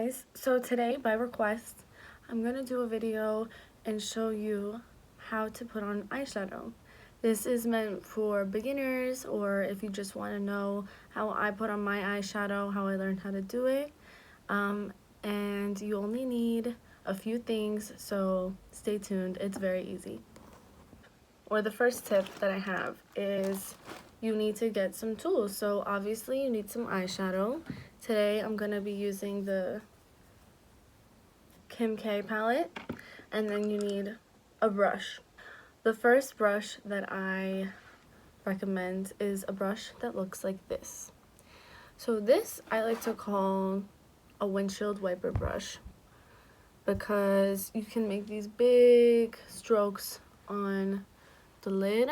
guys, so today by request I'm gonna do a video and show you how to put on eyeshadow. This is meant for beginners, or if you just want to know how I put on my eyeshadow, how I learned how to do it. And you only need a few things, so stay tuned. It's very easy. Or the first tip that I have is you need to get some tools. So obviously you need some eyeshadow. Today I'm going to be using the Kim K palette, and then you need a brush. The first brush that I recommend is a brush that looks like this. So this I like to call a windshield wiper brush because you can make these big strokes on the lid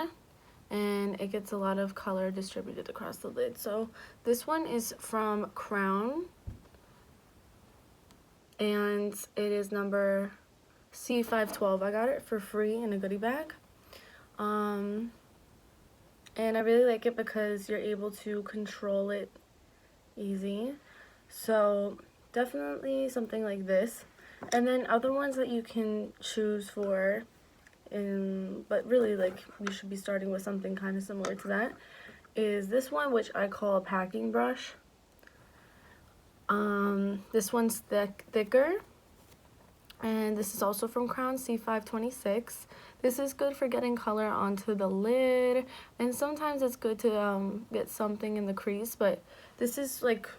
and it gets a lot of color distributed across the lid. So this one is from Crown and it is number C512. I got it for free in a goodie bag. And I really like it because you're able to control it easy. So definitely something like this. And then other ones that you can choose for, but really like you should be starting with something kind of similar to that, is this one, which I call a packing brush. This one's thicker, and this is also from Crown, C526. This is good for getting color onto the lid, and sometimes it's good to get something in the crease, but this is like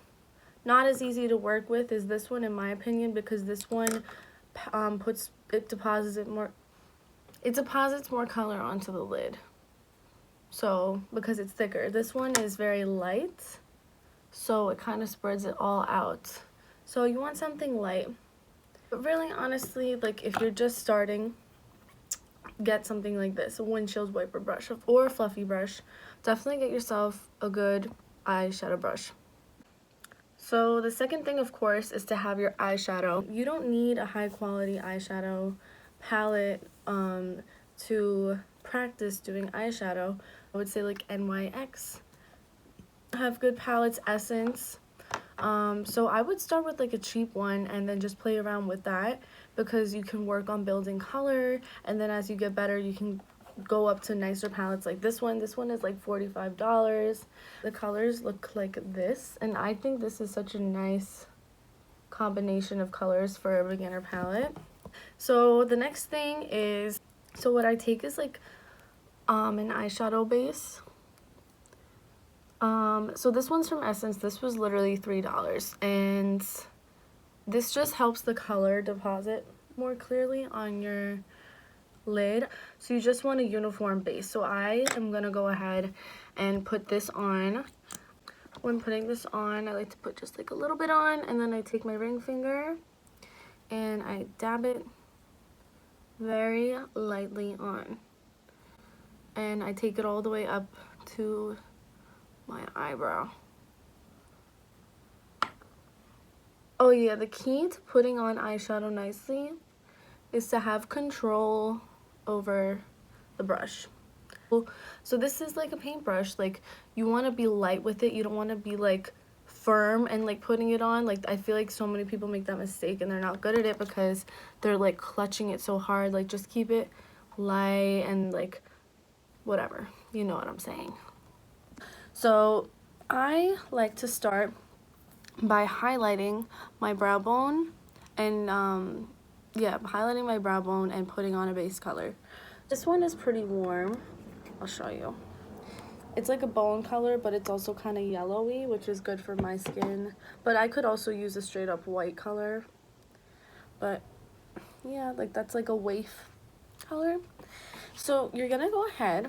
not as easy to work with as this one in my opinion, because this one deposits more color onto the lid. So because it's thicker, this one is very light, so it kind of spreads it all out. So you want something light. But really, honestly, like if you're just starting, get something like this, a windshield wiper brush or a fluffy brush. Definitely get yourself a good eyeshadow brush. So the second thing, of course, is to have your eyeshadow. You don't need a high quality eyeshadow palette to practice doing eyeshadow. I would say like NYX have good palettes, Essence. So I would start with like a cheap one and then just play around with that, because you can work on building color, and then as you get better you can go up to nicer palettes like this one. This one is like $45. The colors look like this, and I think this is such a nice combination of colors for a beginner palette. So the next thing is, so what I take is like an eyeshadow base. So this one's from Essence. This was literally $3, and this just helps the color deposit more clearly on your lid. So you just want a uniform base. So I am gonna go ahead and put this on. When putting this on, I like to put just like a little bit on, and then I take my ring finger and I dab it very lightly on, and I take it all the way up to my eyebrow. Oh yeah, the key to putting on eyeshadow nicely is to have control over the brush. So this is like a paintbrush. Like, you want to be light with it. You don't want to be like firm and like putting it on. Like, I feel like so many people make that mistake and they're not good at it because they're like clutching it so hard. Like, just keep it light and like whatever, you know what I'm saying. So I like to start by highlighting my brow bone, and highlighting my brow bone and putting on a base color. This one is pretty warm. I'll show you. It's like a bone color, but it's also kind of yellowy, which is good for my skin. But I could also use a straight up white color. But yeah, like that's like a waif color. So you're gonna go ahead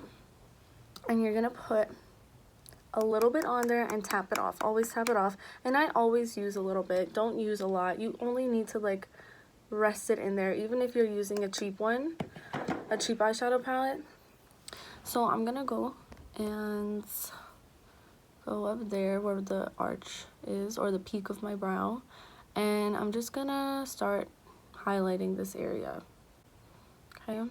and you're gonna put a little bit on there and tap it off. Always tap it off. And I always use a little bit. Don't use a lot. You only need to like rest it in there, even if you're using a cheap one, a cheap eyeshadow palette. So I'm gonna go and go up there where the arch is, or the peak of my brow, and I'm just gonna start highlighting this area. Okay.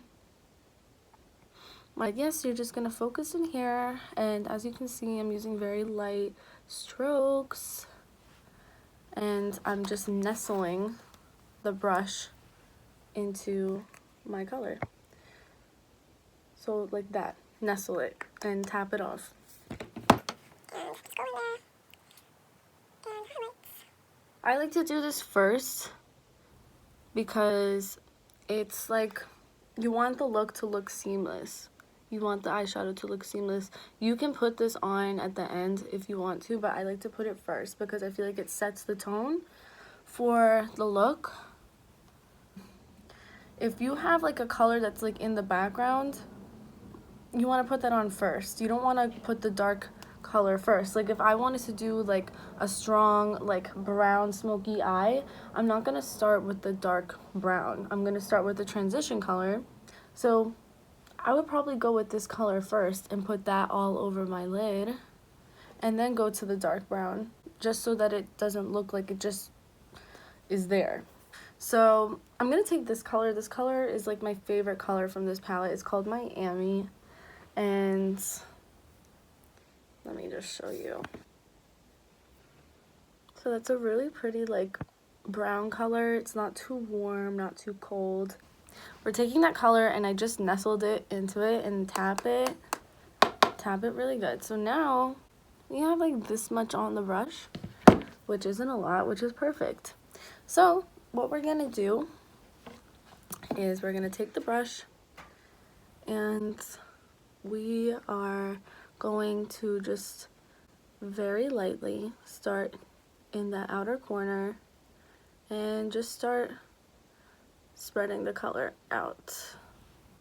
Yes, you're just gonna focus in here, and as you can see, I'm using very light strokes, and I'm just nestling the brush into my color. So like that, nestle it and tap it off. I like to do this first because it's like you want the look to look seamless. You want the eyeshadow to look seamless. You can put this on at the end if you want to, but I like to put it first because I feel like it sets the tone for the look. If you have like a color that's like in the background, you want to put that on first. You don't want to put the dark color first. Like if I wanted to do like a strong like brown smoky eye, I'm not going to start with the dark brown. I'm going to start with the transition color. So I would probably go with this color first and put that all over my lid and then go to the dark brown just so that it doesn't look like it just is there. So I'm going to take this color. This color is like my favorite color from this palette. It's called Miami. And let me just show you. So that's a really pretty like brown color. It's not too warm, not too cold. We're taking that color and I just nestled it into it and tap it really good. So now we have like this much on the brush, which isn't a lot, which is perfect. So what we're gonna do is we're gonna take the brush and we are going to just very lightly start in the outer corner and just start spreading the color out.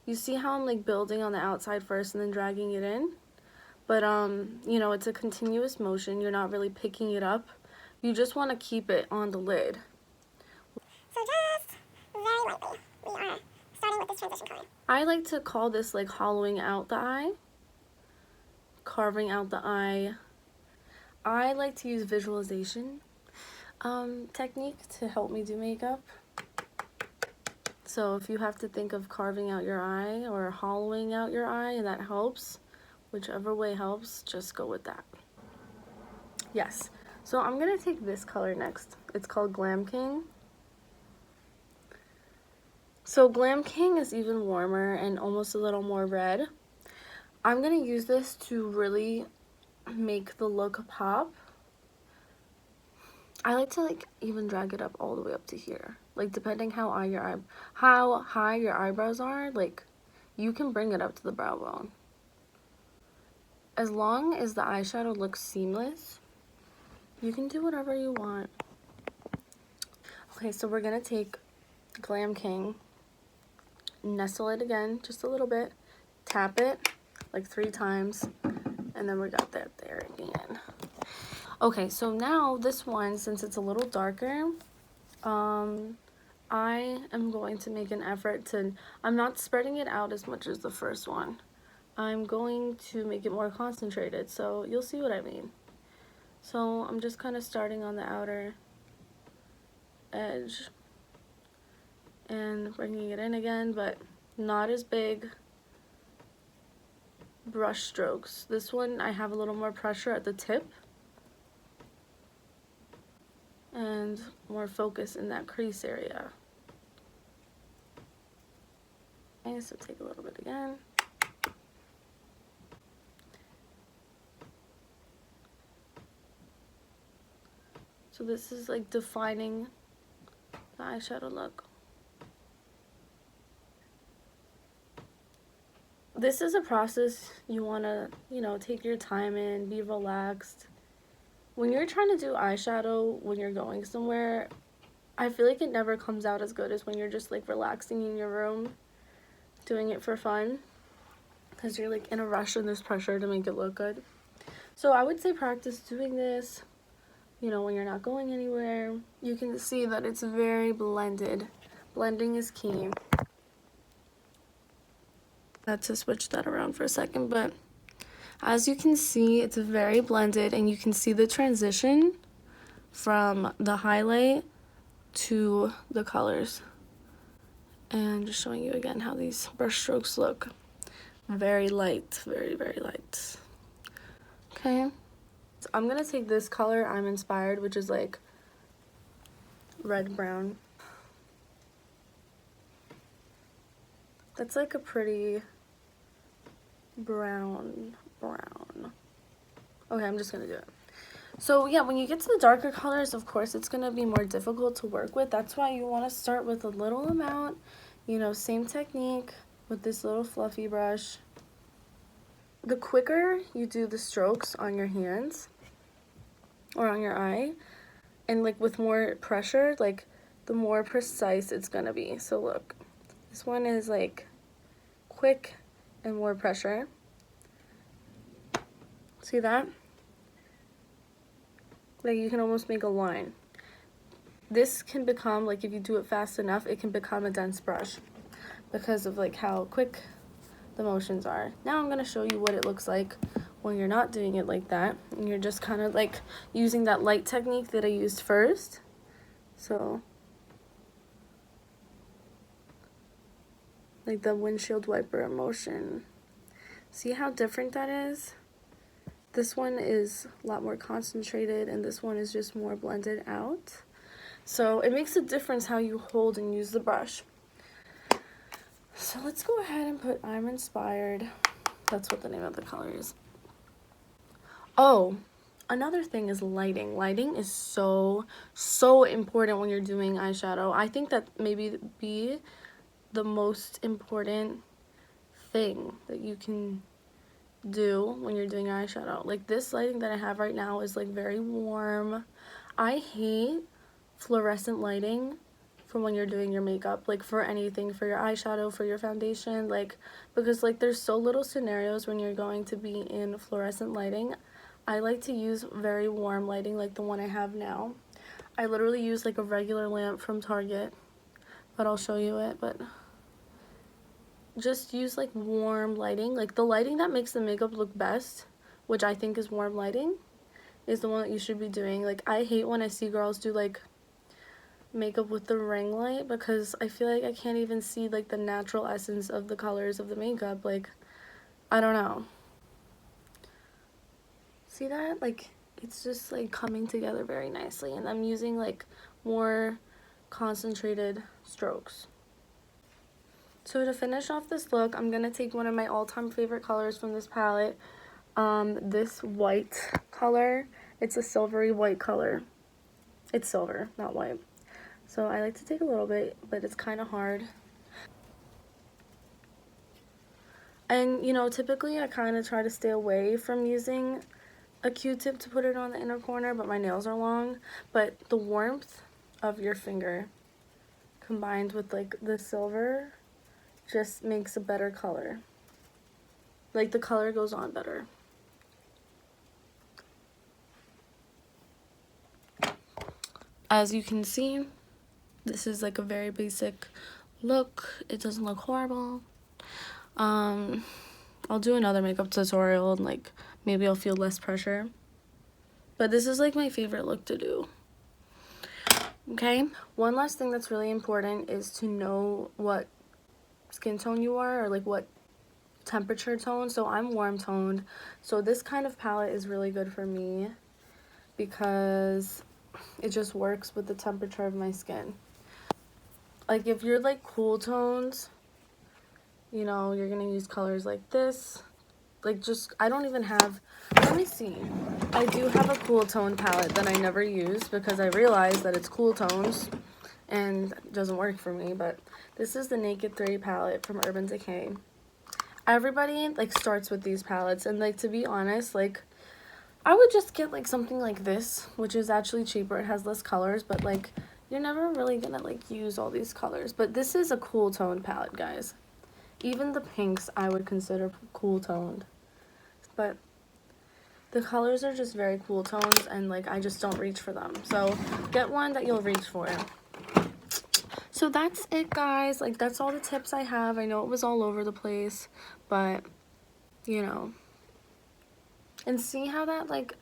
You see how I'm like building on the outside first and then dragging it in? But you know, it's a continuous motion. You're not really picking it up. You just want to keep it on the lid. So just very lightly, we are starting with this transition color. I like to call this like hollowing out the eye, carving out the eye. I like to use visualization technique to help me do makeup. So if you have to think of carving out your eye or hollowing out your eye and that helps, whichever way helps, just go with that. Yes, so I'm gonna take this color next. It's called Glam King. So Glam King is even warmer and almost a little more red. I'm gonna use this to really make the look pop. I like to like even drag it up all the way up to here. Like depending how high your eyebrows are, like you can bring it up to the brow bone. As long as the eyeshadow looks seamless, you can do whatever you want. Okay, so we're gonna take Glam King, nestle it again just a little bit, tap it like 3 times, and then we got that there again. Okay, so now this one, since it's a little darker, I am going to make an effort to, I'm not spreading it out as much as the first one. I'm going to make it more concentrated, so you'll see what I mean. So I'm just kind of starting on the outer edge and bringing it in again, but not as big brush strokes. This one I have a little more pressure at the tip and more focus in that crease area. Okay, so take a little bit again. So this is like defining the eyeshadow look. This is a process you want to, you know, take your time in, be relaxed. When you're trying to do eyeshadow when you're going somewhere, I feel like it never comes out as good as when you're just like relaxing in your room, doing it for fun, because you're like in a rush and there's pressure to make it look good. So I would say practice doing this, you know, when you're not going anywhere. You can see that it's very blended. Blending is key. I had to switch that around for a second, but as you can see, it's very blended and you can see the transition from the highlight to the colors. And just showing you again how these brush strokes look. Very light, very, very light. Okay. So I'm gonna take this color, I'm Inspired, which is like red brown. That's like a pretty brown. Okay, I'm just gonna do it. So yeah, when you get to the darker colors, of course, it's gonna be more difficult to work with. That's why you wanna start with a little amount, you know, same technique with this little fluffy brush. The quicker you do the strokes on your hands or on your eye, and like with more pressure, like the more precise it's gonna be. So look, this one is like quick and more pressure. See that? Like you can almost make a line. This can become, like if you do it fast enough, it can become a dense brush because of like how quick the motions are. Now I'm gonna show you what it looks like when you're not doing it like that and you're just kind of like using that light technique that I used first. So like the windshield wiper motion. See how different that is? This one is a lot more concentrated and this one is just more blended out. So it makes a difference how you hold and use the brush. So let's go ahead and put I'm Inspired. That's what the name of the color is. Oh, another thing is lighting. Lighting is so important when you're doing eyeshadow. I think that maybe be the most important thing that you can do when you're doing eyeshadow. Like this lighting that I have right now is like very warm. I hate fluorescent lighting from when you're doing your makeup, like for anything, for your eyeshadow, for your foundation, like because like there's so little scenarios when you're going to be in fluorescent lighting. I like to use very warm lighting like the one I have now. I literally use like a regular lamp from Target, but I'll show you it. But just use like warm lighting, like the lighting that makes the makeup look best, which I think is warm lighting, is the one that you should be doing. Like I hate when I see girls do like makeup with the ring light because I feel like I can't even see like the natural essence of the colors of the makeup. Like I don't know, see that? Like it's just like coming together very nicely, and I'm using like more concentrated strokes. So to finish off this look, I'm gonna take one of my all-time favorite colors from this palette, this white color. It's a silvery white color. It's silver, not white. So I like to take a little bit, but it's kind of hard. And you know, typically I kind of try to stay away from using a Q-tip to put it on the inner corner, but my nails are long. But the warmth of your finger combined with like the silver just makes a better color. Like the color goes on better. As you can see, this is like a very basic look. It doesn't look horrible. I'll do another makeup tutorial and like maybe I'll feel less pressure. But this is like my favorite look to do. Okay, one last thing that's really important is to know what skin tone you are, or like what temperature tone. So I'm warm toned, so this kind of palette is really good for me because it just works with the temperature of my skin. Like if you're like cool tones, you know, you're gonna use colors like this. Like just, I don't even have, let me see. I do have a cool tone palette that I never use because I realized that it's cool tones and it doesn't work for me. But this is the Naked 3 palette from Urban Decay. Everybody like starts with these palettes, and like to be honest, like I would just get like something like this, which is actually cheaper. It has less colors, but like you're never really gonna like use all these colors. But this is a cool toned palette, guys. Even the pinks I would consider cool toned. But the colors are just very cool tones, and like I just don't reach for them. So get one that you'll reach for. So that's it, guys. Like that's all the tips I have. I know it was all over the place, but you know. And see how that like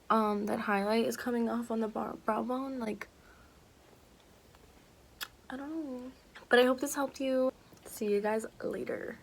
that highlight is coming off on the brow bone? Like I don't know. But I hope this helped you. See you guys later.